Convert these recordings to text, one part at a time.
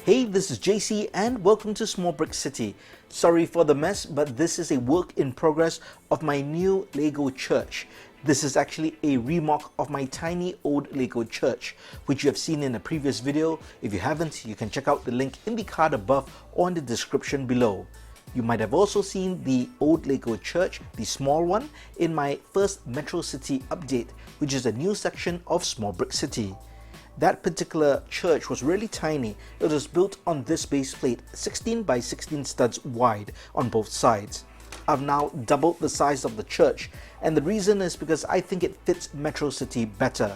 Hey, this is JC and welcome to Small Brick City. Sorry for the mess, but this is a work in progress of my new Lego church. This is actually a remodel of my tiny old Lego church, which you have seen in a previous video. If you haven't, you can check out the link in the card above or in the description below. You might have also seen the old Lego church, the small one, in my first Metro City update, which is a new section of Small Brick City. That particular church was really tiny. It was built on this base plate, 16 by 16 studs wide on both sides. I've now doubled the size of the church, and the reason is because I think it fits Metro City better.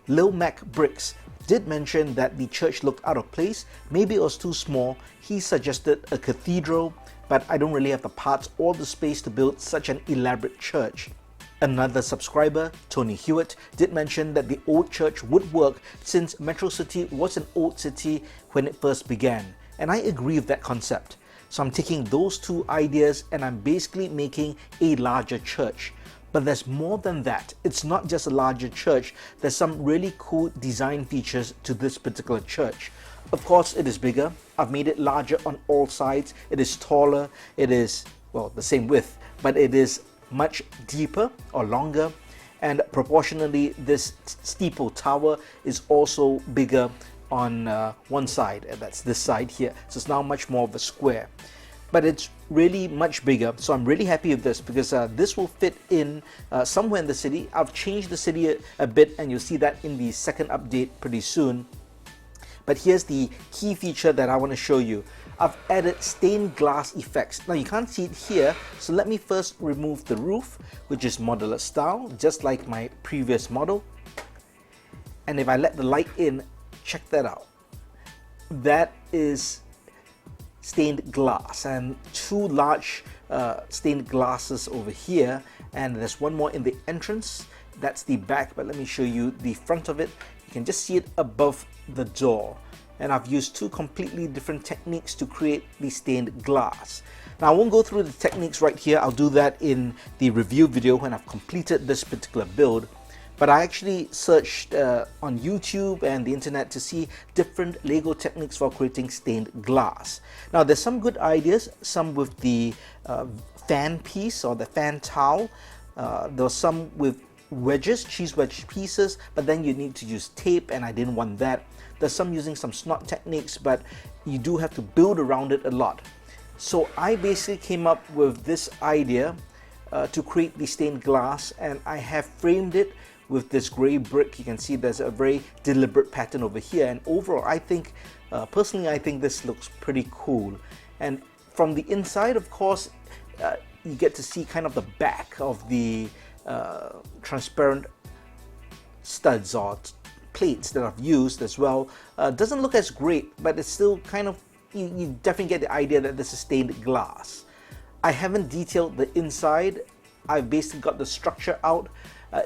Lil Mac Bricks did mention that the church looked out of place, maybe it was too small. He suggested a cathedral, but I don't really have the parts or the space to build such an elaborate church. Another subscriber, Tony Hewitt, did mention that the old church would work since Metro City was an old city when it first began, and I agree with that concept. So I'm taking those two ideas and I'm basically making a larger church. But there's more than that. It's not just a larger church, there's some really cool design features to this particular church. Of course, it is bigger. I've made it larger on all sides. It is taller. It is, well, the same width, but it is much deeper or longer, and proportionally this steeple tower is also bigger on one side, and that's this side here. So it's now much more of a square, but it's really much bigger. So I'm really happy with this because this will fit in somewhere in the city. I've changed the city a bit, and you'll see that in the second update pretty soon. But here's the key feature that I want to show you. I've added stained glass effects. Now you can't see it here, so let me first remove the roof, which is modular style, just like my previous model. And if I let the light in, check that out. That is stained glass, and two large stained glasses over here, and there's one more in the entrance. That's the back, but let me show you the front of it. You can just see it above the door. And I've used two completely different techniques to create the stained glass. Now I won't go through the techniques right here. I'll do that in the review video when I've completed this particular build. But I actually searched on YouTube and the internet to see different Lego techniques for creating stained glass. Now there's some good ideas, some with the fan piece or the fan towel. There was some with wedges, cheese wedge pieces, but then you need to use tape, and I didn't want that. There's some using some snot techniques, but you do have to build around it a lot. So I basically came up with this idea to create the stained glass, and I have framed it with this gray brick. You can see there's a very deliberate pattern over here, and overall I think, personally I think this looks pretty cool. And from the inside, of course, you get to see kind of the back of the transparent studs or plates that I've used as well. Doesn't look as great, but it's still kind of, you definitely get the idea that this is stained glass. I haven't detailed the inside. I've basically got the structure out.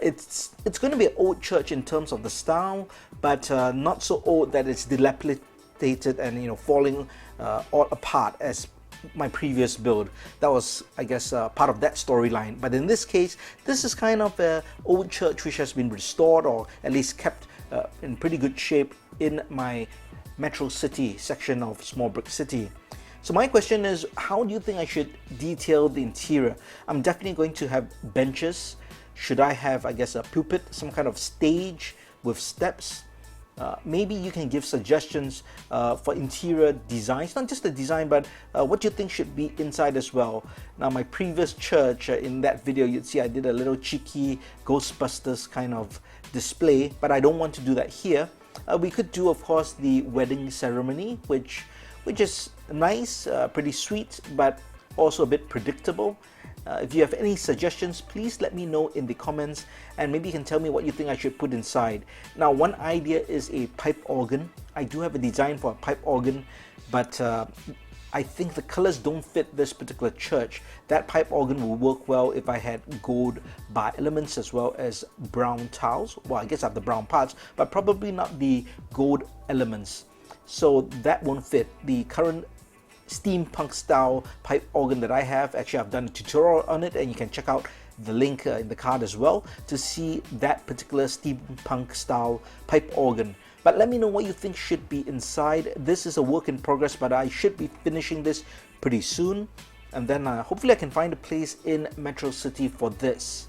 It's going to be an old church in terms of the style, but not so old that it's dilapidated and falling all apart as my previous build. That was, I guess, part of that storyline. But in this case, this is kind of an old church which has been restored, or at least kept in pretty good shape in my Metro City section of Small Brick City. So my question is, how do you think I should detail the interior? I'm definitely going to have benches. Should I have, I guess, a pulpit, some kind of stage with steps? Maybe you can give suggestions for interior designs, not just the design, but what you think should be inside as well. Now my previous church, in that video you'd see I did a little cheeky Ghostbusters kind of display, but I don't want to do that here. We could do, of course, the wedding ceremony, which is nice, pretty sweet, but also a bit predictable. If you have any suggestions, please let me know in the comments, and maybe you can tell me what you think I should put inside. Now, one idea is a pipe organ. I do have a design for a pipe organ, but I think the colors don't fit this particular church. That pipe organ will work well if I had gold bar elements as well as brown tiles. Well, I guess I have the brown parts, but probably not the gold elements. So that won't fit. The current steampunk style pipe organ that I have, actually I've done a tutorial on it, and you can check out the link in the card as well to see that particular steampunk style pipe organ. But let me know what you think should be inside. This is a work in progress, but I should be finishing this pretty soon. And then hopefully I can find a place in Metro City for this.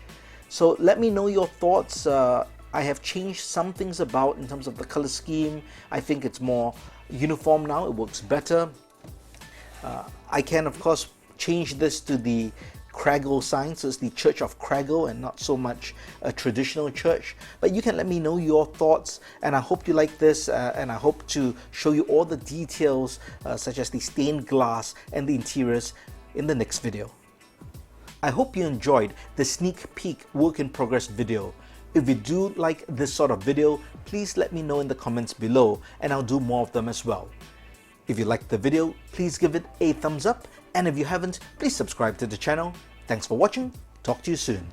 So let me know your thoughts. I have changed some things about in terms of the color scheme. I think it's more uniform now. It works better. I can of course change this to the Craggle sign, so it's the Church of Craggle and not so much a traditional church. But you can let me know your thoughts, and I hope you like this, and I hope to show you all the details such as the stained glass and the interiors in the next video. I hope you enjoyed the sneak peek work in progress video. If you do like this sort of video, please let me know in the comments below and I'll do more of them as well. If you liked the video, please give it a thumbs up, and if you haven't, please subscribe to the channel. Thanks for watching. Talk to you soon.